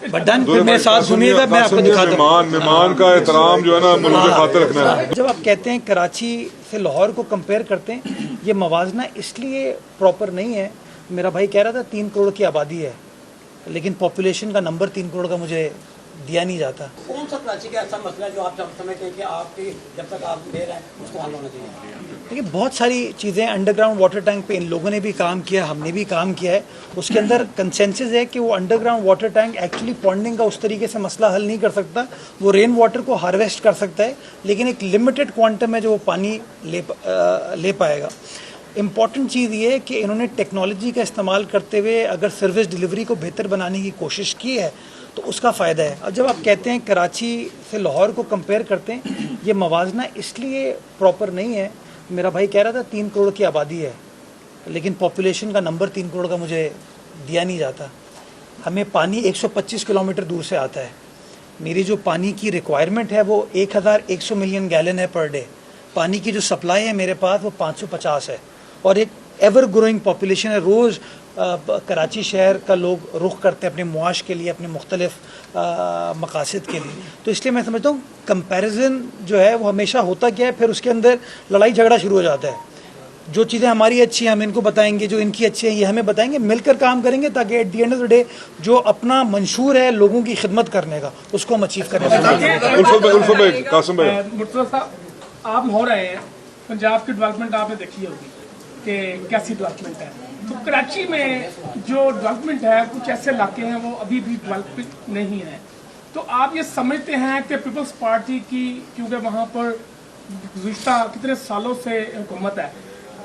Button फिर मेरे साथ सुनिएगा, मैं आपको दिखाता हूँ। मेहमान का एहतराम जो है ना मुल्क के खातिर रखना है। जब आप कहते हैं कराची से लाहौर को कंपेयर करते हैं, ये मवाजना इसलिए प्रॉपर नहीं है। मेरा भाई कह रहा था 3 करोड़ की आबादी है, लेकिन पॉपुलेशन का नंबर 3 करोड़ का मुझे दिया नहीं जाता। कौन सा कराची का ऐसा मसला है जो आप समझते हैं कि आपकी जब तक आप दे रहे हैं उसको हल होना चाहिए? देखिए, बहुत सारी चीज़ें, अंडरग्राउंड वाटर टैंक पे इन लोगों ने भी काम किया, हमने भी काम किया है। उसके अंदर कंसेंसस है कि वो अंडरग्राउंड वाटर टैंक एक्चुअली पॉन्डिंग का उस तरीके से मसला हल नहीं कर सकता। वो रेन वाटर को हार्वेस्ट कर सकता है, लेकिन एक लिमिटेड क्वांटम में जो वो पानी ले पाएगा। इम्पॉर्टेंट चीज़ ये है कि इन्होंने टेक्नोलॉजी का इस्तेमाल करते हुए अगर सर्विस डिलीवरी को बेहतर बनाने की कोशिश की है तो उसका फ़ायदा है। अब जब आप कहते हैं कराची से लाहौर को कंपेयर करते हैं, ये मवाजना इसलिए प्रॉपर नहीं है। मेरा भाई कह रहा था 3 करोड़ की आबादी है, लेकिन पॉपुलेशन का नंबर 3 करोड़ का मुझे दिया नहीं जाता। हमें पानी 125 किलोमीटर दूर से आता है। मेरी जो पानी की रिक्वायरमेंट है वो 1100 मिलियन गैलन है पर डे। पानी की जो सप्लाई है मेरे पास वो 550 है, और एक एवर ग्रोइंग पॉपुलेशन है। रोज़ कराची शहर का लोग रुख करते हैं अपने मुआश के लिए, अपने मुख्तलिफ मकासद के लिए। तो इसलिए मैं समझता हूँ कंपैरिजन जो है वो हमेशा होता क्या है, फिर उसके अंदर लड़ाई झगड़ा शुरू हो जाता है। जो चीज़ें हमारी अच्छी हैं हम इनको बताएंगे, जो इनकी अच्छी है ये हमें बताएंगे, मिलकर काम करेंगे ताकि at the end of the day जो अपना मंशूर है लोगों की खिदमत करने का, उसको हम अचीव करें। आप हो रहे हैं, पंजाब की डेवलपमेंट आपने देखी होगी कि कैसी डेवलपमेंट है। तो कराची में जो डेवलपमेंट है, कुछ ऐसे इलाके हैं वो अभी भी डेवलपमेंट नहीं है। तो आप ये समझते हैं कि पीपल्स पार्टी की, क्योंकि वहाँ पर गुज़िश्ता कितने सालों से हुकूमत है,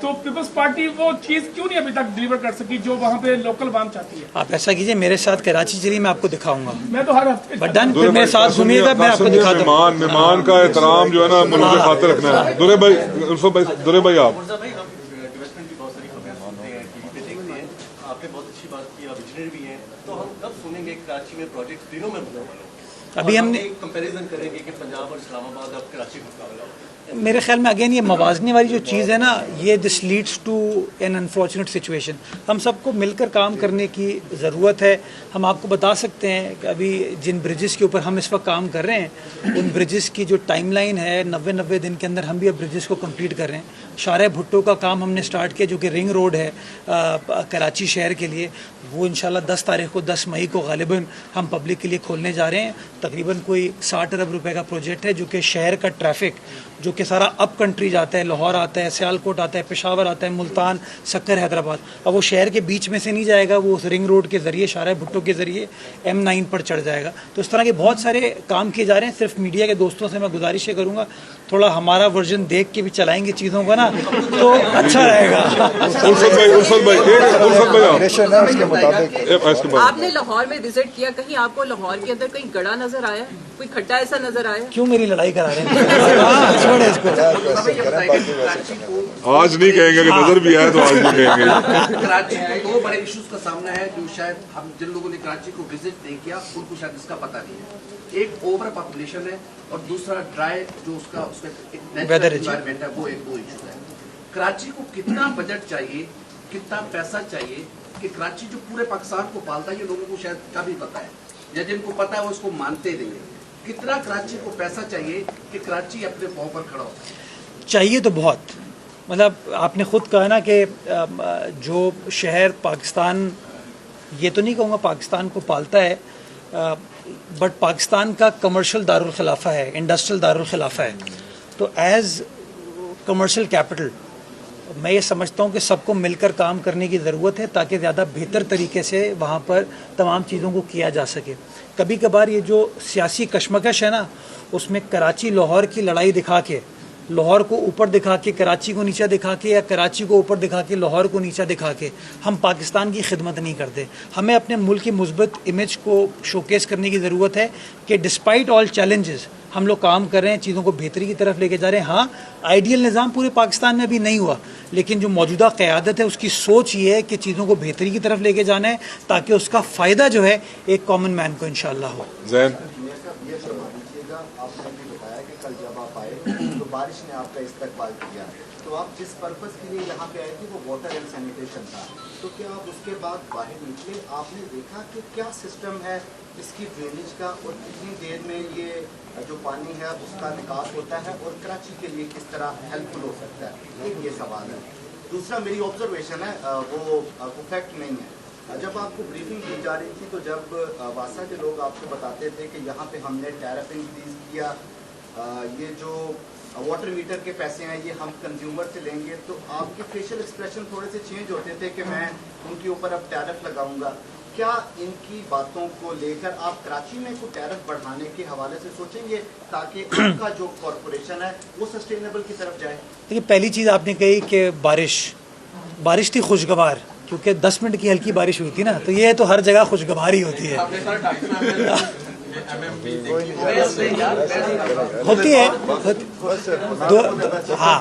तो पीपल्स पार्टी वो चीज़ क्यों नहीं अभी तक डिलीवर कर सकी जो वहाँ पे लोकल आवाम चाहती है? आप ऐसा कीजिए, मेरे साथ कराची चलिए, मैं आपको दिखाऊंगा। मैं तो हर हफ्ते बटन फिर मेरे साथ सुनिएगा, मैं आपको दिखाता हूँ। मेहमान का एहतराम जो है ना मुल्क के खातिर रखना है। दुरे भाई आप आपने बहुत अच्छी बात की, आप विजनरी भी हैं, तो हम कब सुनेंगे कराची में प्रोजेक्ट दिनों में होने वाला? अभी हमने कंपैरिजन करेंगे कि पंजाब और इस्लामाबाद अब कराची का मुकाबला। मेरे ख्याल में अगेन ये मवाजने वाली जो चीज़ है ना, ये this leads to an unfortunate situation. हम सबको मिलकर काम करने की ज़रूरत है। हम आपको बता सकते हैं कि अभी जिन ब्रिजेस के ऊपर हम इस वक्त काम कर रहे हैं, उन ब्रिजेस की जो टाइमलाइन है 90 दिन के अंदर हम भी अब ब्रिजेस को कंप्लीट कर रहे हैं। शारे भुट्टो का काम हमने स्टार्ट किया, जो कि रिंग रोड है कराची शहर के लिए। वो इंशाल्लाह 10 तारीख को, 10 मई को गालिबन हम पब्लिक के लिए खोलने जा रहे हैं। तकरीबन कोई 60 अरब रुपए का प्रोजेक्ट है, जो कि शहर का ट्रैफिक जो कि सारा अप कंट्री जाता है, लाहौर आता है, सियालकोट आता है, पेशावर आता है, मुल्तान, सक्कर, हैदराबाद, अब वो शहर के बीच में से नहीं जाएगा, वो उस रिंग रोड के ज़रिए, शारे भुट्टो के ज़रिए M9 पर चढ़ जाएगा। तो इस तरह के बहुत सारे काम किए जा रहे हैं। सिर्फ मीडिया के दोस्तों से मैं गुजारिश ये करूँगा, थोड़ा हमारा वर्जन देख के भी चलाएंगे चीज़ों को ना, तो अच्छा रहेगा। आपने लाहौर में विजिट किया, कहीं आपको लाहौर के अंदर कहीं गड़ा नजर आया, कोई खड्डा ऐसा नजर आया? क्यों मेरी लड़ाई करा रहे हैं? छोड़े इसको। आज नहीं कहेंगे कि नजर भी आए तो आज नहीं कहेंगे। कराची में 2 बड़े इश्यूज का सामना है जो शायद हम जिन लोगों ने कराची को विजिट नहीं किया उनको शायद इसका पता नहीं है। एक ओवर पॉपुलेशन है और दूसरा ड्राई जो उसका नेचुरल एनवायरनमेंट है, वो एक इशू है। कराची को कितना बजट चाहिए, कितना पैसा चाहिए कि कराची जो पूरे पाकिस्तान को पालता है, ये लोगों को शायद क्या भी पता है, या जिनको पता है वो इसको मानते नहीं है। कितना कराची को पैसा चाहिए कि कराची अपने पांव पर खड़ा हो? चाहिए तो बहुत, मतलब आपने खुद कहा ना कि जो शहर पाकिस्तान, ये तो नहीं कहूँगा पाकिस्तान को पालता है, बट पाकिस्तान का कमर्शियल दारुल खिलाफा है, इंडस्ट्रियल दारुल खिलाफा है। तो एज़ कमर्शियल कैपिटल मैं ये समझता हूँ कि सबको मिलकर काम करने की ज़रूरत है, ताकि ज़्यादा बेहतर तरीके से वहाँ पर तमाम चीज़ों को किया जा सके। कभी कभार ये जो सियासी कशमकश है ना, उसमें कराची लाहौर की लड़ाई दिखा के, लाहौर को ऊपर दिखा के कराची को नीचा दिखा के, या कराची को ऊपर दिखा के लाहौर को नीचा दिखा के हम पाकिस्तान की खिदमत नहीं करते। हमें अपने मुल्क की मुस्बत इमेज को शोकेस करने की ज़रूरत है कि डिस्पाइट ऑल चैलेंजेस हम लोग काम कर रहे हैं, चीज़ों को बेहतरी की तरफ लेके जा रहे हैं। हाँ, आइडियल निज़ाम पूरे पाकिस्तान में अभी नहीं हुआ, लेकिन जो मौजूदा क़यादत है उसकी सोच ये है कि चीज़ों को बेहतरी की तरफ लेके जाना है, ताकि उसका फ़ायदा जो है एक कॉमन मैन को इंशाअल्लाह हो। आपने भी बताया कि कल जब आप आए तो बारिश ने आपका इस्तकबाल किया, तो आप जिस पर्पस के लिए यहाँ पे आए थे वो वाटर एंड सैनिटेशन था, तो क्या आप उसके बाद बाहर निकले, आपने देखा कि क्या सिस्टम है इसकी ड्रेनेज का और कितनी देर में ये जो पानी है उसका निकास होता है और कराची के लिए किस तरह हेल्पफुल हो सकता है, एक ये सवाल है। दूसरा मेरी ऑब्जर्वेशन है वो फैक्ट नहीं है, जब आपको ब्रीफिंग दी जा रही थी तो जब वासा के लोग आपको बताते थे कि यहाँ पे हमने टैरिफ इंक्रीज किया, ये जो वाटर मीटर के पैसे हैं ये हम कंज्यूमर से लेंगे, तो आपके फेशियल एक्सप्रेशन थोड़े से चेंज होते थे कि मैं उनके ऊपर अब टैरिफ लगाऊंगा। क्या इनकी बातों को लेकर आप कराची में कोई टैरिफ बढ़ाने के हवाले से सोचेंगे ताकि आपका जो कॉरपोरेशन है वो सस्टेनेबल की तरफ जाए? देखिए, पहली चीज़ आपने कही कि बारिश थी खुशगवार, क्योंकि 10 मिनट की हल्की बारिश हुई थी ना, तो ये तो हर जगह खुशगवार ही होती है, होती है। हाँ,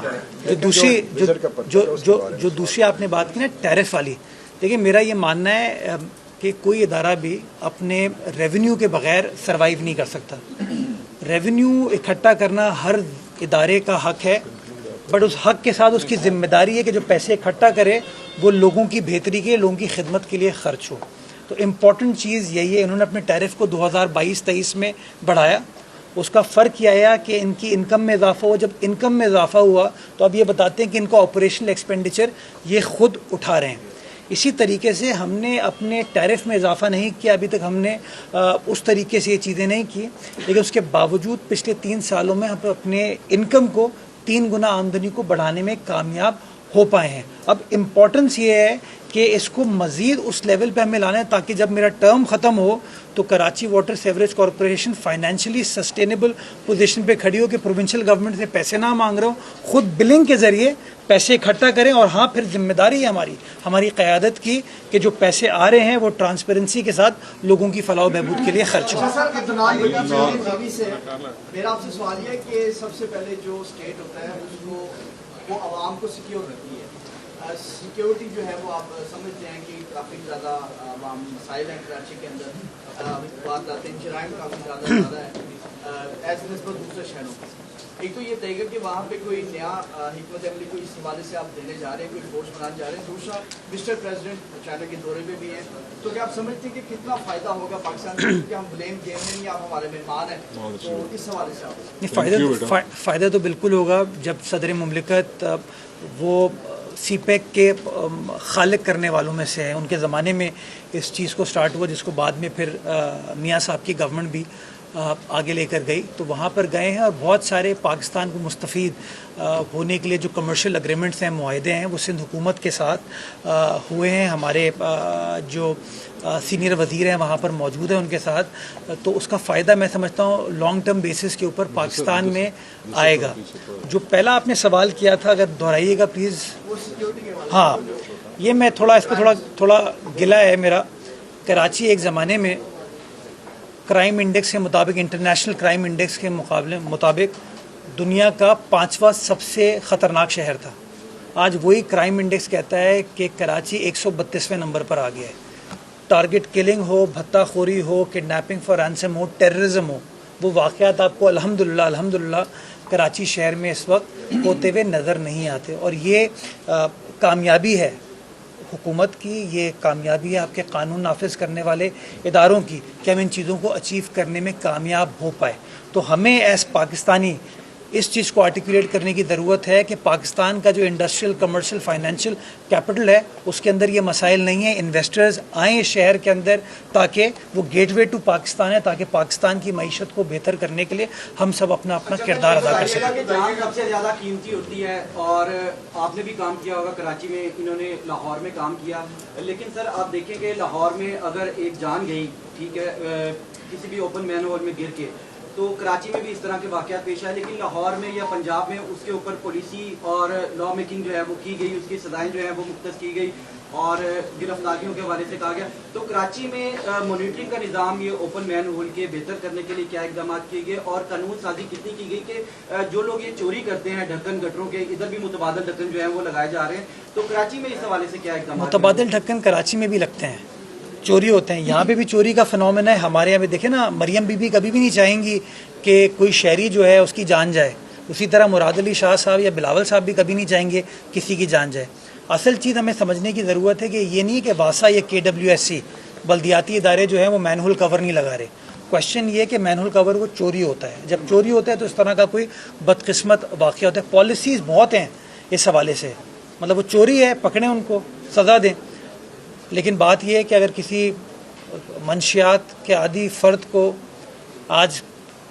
जो दूसरी आपने बात की ना टैरिफ वाली, देखिए मेरा ये मानना है कि कोई इदारा भी अपने रेवेन्यू के बगैर सरवाइव नहीं कर सकता। रेवेन्यू इकट्ठा करना हर इदारे का हक है, बट उस हक के साथ उसकी जिम्मेदारी है कि जो पैसे इकट्ठा करे वो लोगों की बेहतरी के, लोगों की खिदमत के लिए खर्च हो। तो इम्पॉर्टेंट चीज़ यही है, इन्होंने अपने टैरिफ को 2022-23 में बढ़ाया, उसका फ़र्क यह आया कि इनकी इनकम में इजाफा हुआ। जब इनकम में इजाफा हुआ तो अब ये बताते हैं कि इनका ऑपरेशनल एक्सपेंडिचर ये खुद उठा रहे हैं। इसी तरीके से हमने अपने टैरिफ में इजाफा नहीं किया, अभी तक हमने उस तरीके से ये चीज़ें नहीं की, लेकिन उसके बावजूद पिछले 3 सालों में हम अपने इनकम को 3 गुना आमदनी को बढ़ाने में कामयाब हो पाए हैं। अब इम्पॉर्टेंस ये है कि इसको मज़ीद उस लेवल पे हमें लाना है ताकि जब मेरा टर्म ख़त्म हो तो Karachi water sewerage corporation financially sustainable position पे खड़ी हो कि प्रोविंशियल गवर्नमेंट से पैसे ना मांग रहे हो, खुद बिलिंग के ज़रिए पैसे इकट्ठा करें। और हाँ, फिर जिम्मेदारी है हमारी क़यादत की कि जो पैसे आ रहे हैं वो ट्रांसपेरेंसी के साथ लोगों की फलाह बहबूद के लिए खर्च हो। मेरा आपसे सवाल ये है कि सबसे पहले जो स्टेट होता है उसको वो आवाम को सिक्योर रखती है। सिक्योरिटी जो है वो आप समझते हैं कि काफ़ी ज़्यादा मसाइल हैं कराची के अंदर, बात आते हैं जराइम काफ़ी ज़्यादा है एज नस्बत दूसरे शहरों पर। एक तो ये तय कर कि वहाँ पे कोई नया हिकमत अमली को इस हवाले से आप देने जा रहे हैं, कोई फोर्स बनाने जा रहे हैं। दूसरा, मिस्टर प्रेसिडेंट चाइना के दौरे पे भी हैं, तो क्या आप समझते हैं कि कितना फ़ायदा होगा पाकिस्तान को कि हम ब्लेम गेम में या आप हमारे मेहमान हैं, तो इस हवाले से आप? फ़ायदा तो बिल्कुल होगा। जब सदर मुमलिकत वो सीपैक के खालिक करने वालों में से है, उनके ज़माने में इस चीज़ को स्टार्ट हुआ, जिसको बाद में फिर मियाँ साहब की गवर्नमेंट भी आगे लेकर गई, तो वहाँ पर गए हैं और बहुत सारे पाकिस्तान को मुस्तफ़ीद होने के लिए जो कमर्शियल एग्रीमेंट्स हैं, मुआहदे हैं, वो सिंध हुकूमत के साथ हुए हैं। हमारे जो सीनियर वज़ीर हैं वहाँ पर मौजूद हैं उनके साथ, तो उसका फ़ायदा मैं समझता हूँ लॉन्ग टर्म बेसिस के ऊपर पाकिस्तान में आएगा। जो पहला आपने सवाल किया था, अगर दोहराइएगा प्लीज़। हाँ, ये मैं इस पर थोड़ा गिला है मेरा। कराची एक ज़माने में क्राइम इंडेक्स के मुताबिक, इंटरनेशनल क्राइम इंडेक्स के मुताबिक दुनिया का 5वां सबसे ख़तरनाक शहर था। आज वही क्राइम इंडेक्स कहता है कि कराची 132वें नंबर पर आ गया है। टारगेट किलिंग हो, भत्ताखोरी हो, किडनैपिंग फॉर रैंसम हो, टेररिज्म हो, वो वाक़यात आपको अल्हम्दुलिल्लाह कराची शहर में इस वक्त होते हुए नज़र नहीं आते। और ये कामयाबी है हुकूमत की, ये कामयाबी है आपके कानून नाफिज करने वाले इदारों की कि हम इन चीज़ों को अचीव करने में कामयाब हो पाए। तो हमें एज पाकिस्तानी इस चीज़ को आर्टिकुलेट करने की ज़रूरत है कि पाकिस्तान का जो इंडस्ट्रियल, कमर्शियल, फाइनेंशियल कैपिटल है उसके अंदर ये मसाइल नहीं है। इन्वेस्टर्स आएँ शहर के अंदर ताकि वो गेटवे टू पाकिस्तान है, ताकि पाकिस्तान की मईशत को बेहतर करने के लिए हम सब अपना किरदार अदा कर सकें। जहाँ सबसे ज़्यादा कीमती होती है, और आपने भी काम किया होगा कराची में, इन्होंने लाहौर में काम किया, लेकिन सर आप देखें कि लाहौर में अगर एक जान गई, ठीक है, किसी भी ओपन मैन होल में गिर के, तो कराची में भी इस तरह के वाक़यात पेश आए, लेकिन लाहौर में या पंजाब में उसके ऊपर पॉलिसी और लॉ मेकिंग जो है वो की गई, उसकी सज़ाएं जो है वो मुख्तस की गई और गिरफ्तारियों के हवाले से कहा गया। तो कराची में मॉनिटरिंग का निज़ाम, ये ओपन मैन होल के बेहतर करने के लिए क्या इकदाम किए गए और कानून साजी कितनी की गई कि जो लोग ये चोरी करते हैं ढक्कन गटरों के, इधर भी मुतबादिल ढक्कन जो है वो लगाए जा रहे हैं, तो कराची में इस हवाले से क्या इकदाम? मुतबादिल ढक्कन कराची में भी लगते हैं, चोरी होते हैं, यहाँ पे भी चोरी का फिनोमेना है। हमारे यहाँ पे देखे ना, मरियम बीबी कभी भी नहीं चाहेंगी कि कोई शहरी जो है उसकी जान जाए, उसी तरह मुराद अली शाह साहब या बिलावल साहब भी कभी नहीं चाहेंगे किसी की जान जाए। असल चीज़ हमें समझने की ज़रूरत है कि ये नहीं कि वासा या KWSC बल्दियाती इदारे जो हैं वो मैनहोल कवर नहीं लगा रहे। क्वेश्चन ये कि मैनहोल कवर वो चोरी होता है, जब चोरी होता है तो इस तरह का कोई बदकिस्मत वाक़या होता है। पॉलिसीज़ बहुत हैं इस हवाले से, मतलब वो चोरी है, पकड़ें उनको, सज़ा दें। लेकिन बात यह है कि अगर किसी मंशियात के आदि फ़र्द को आज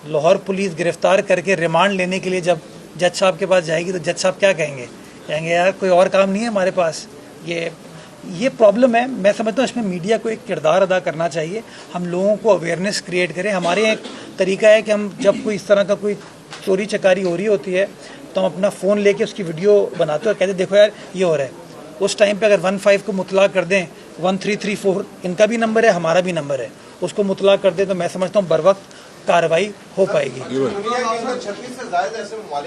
लाहौर पुलिस गिरफ़्तार करके रिमांड लेने के लिए जब जज साहब के पास जाएगी तो जज साहब क्या कहेंगे? कहेंगे यार कोई और काम नहीं है हमारे पास। ये प्रॉब्लम है। मैं समझता हूँ इसमें मीडिया को एक किरदार अदा करना चाहिए, हम लोगों को अवेयरनेस क्रिएट करें। हमारे एक तरीका है कि हम जब कोई इस तरह का कोई चोरी चकारी हो रही होती है तो हम अपना फ़ोन लेके उसकी वीडियो बनाते हैं और कहते देखो यार ये हो रहा है। उस टाइम पे अगर 15 को मुतला कर दें, 1334 इनका भी नंबर है, हमारा भी नंबर है, उसको मुतला कर दें तो मैं समझता हूँ बर वक्त कार्रवाई हो पाएगी।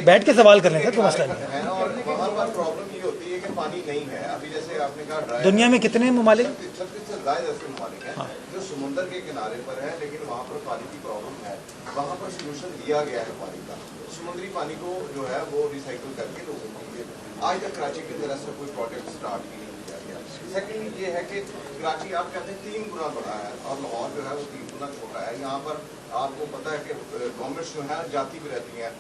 बैठ के सवाल कर लें सर, कोई मसला नहीं है। और वहाँ पर प्रॉब्लम ये होती है कि पानी नहीं है। अभी जैसे आपने कहा दुनिया में कितने ममालिक 36 से ज़्यादा ऐसे ममालिक हैं जो समुद्र के किनारे पर है, लेकिन वहाँ पर पानी की प्रॉब्लम है। वहाँ पर सोल्यूशन दिया गया है पानी का, समुद्री पानी को जो है वो रिसाइकिल करके लोगों को दिए। आज तक कराची की तरफ से कोई प्रोजेक्ट स्टार्ट ही नहीं किया गया। सेकेंड ये है कि कराची आप कहते हैं 3 गुना बड़ा है और लाहौर जो है वो 3 गुना छोटा है। यहाँ पर आपको पता है कि गवर्नमेंट्स जो है जाती भी रहती हैं।